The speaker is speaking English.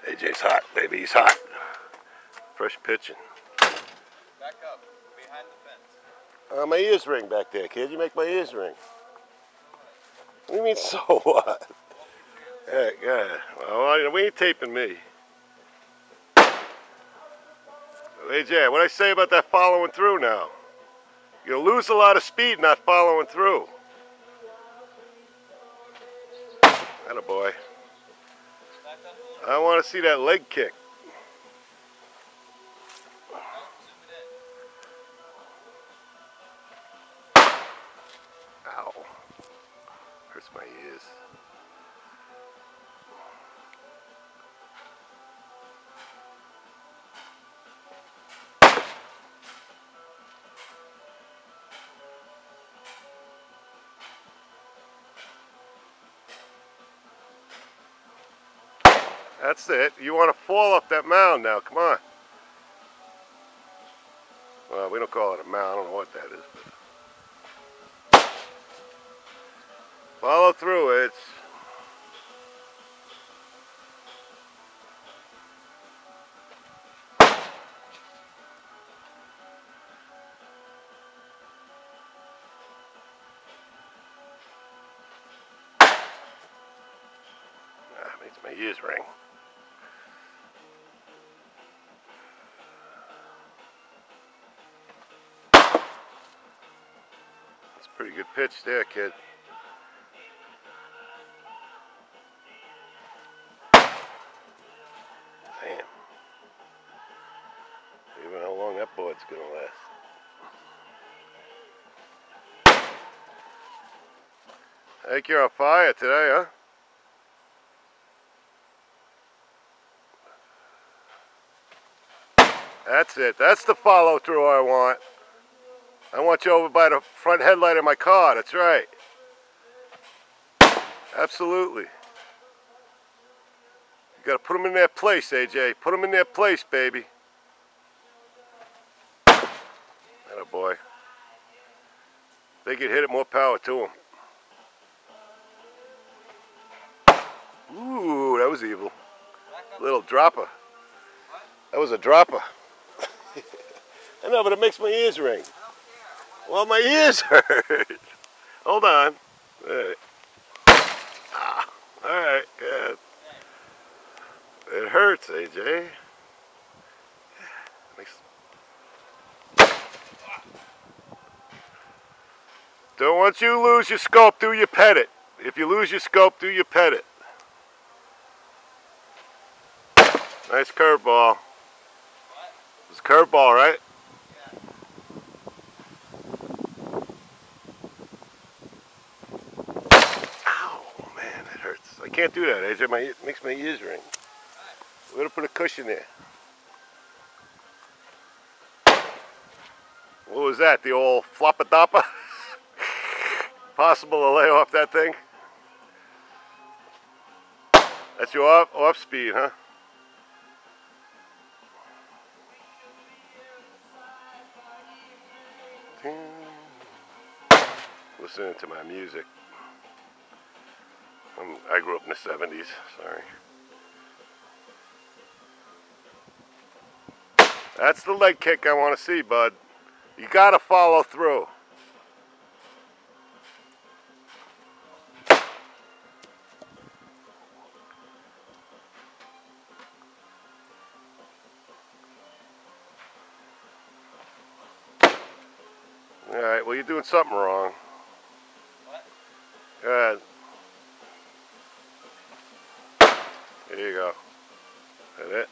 AJ's hot, baby. He's hot. Fresh pitching. Back up, behind the fence. My ears ring back there, kid. You make my ears ring. What do you mean, so what? Yeah, yeah. Well, we ain't taping me. AJ, what I say about that following through now? You'll lose a lot of speed not following through. Attaboy. I want to see that leg kick. Ow. Hurts my ears. That's it. You want to fall off that mound now. Come on. Well, we don't call it a mound. I don't know what that is. But follow through it. Makes my ears ring. That's a pretty good pitch there, kid. Damn. Even how long that board's gonna last. I think you're on fire today, huh? That's it. That's the follow through I want. I want you over by the front headlight of my car. That's right. Absolutely. You got to put them in their place, AJ. Put them in their place, baby. Attaboy. They could hit it, more power to them. Ooh, that was evil. Little dropper. That was a dropper. I know, but it makes my ears ring. Well, my ears hurt. Hold on. All right. Ah, all right, good. It hurts, AJ. Don't want you to lose your scope, do you pet it? If you lose your scope, do you pet it? Nice curveball. It's a curveball, right? I can't do that, AJ. It makes my ears ring. We're gonna put a cushion there. What was that? The old floppa-doppa? Possible to lay off that thing? That's your off speed, huh? Listening to my music. I grew up in the 70s, sorry. That's the leg kick I want to see, bud. You got to follow through. All right, well, you're doing something wrong. What? Go ahead. There you go. Is that it?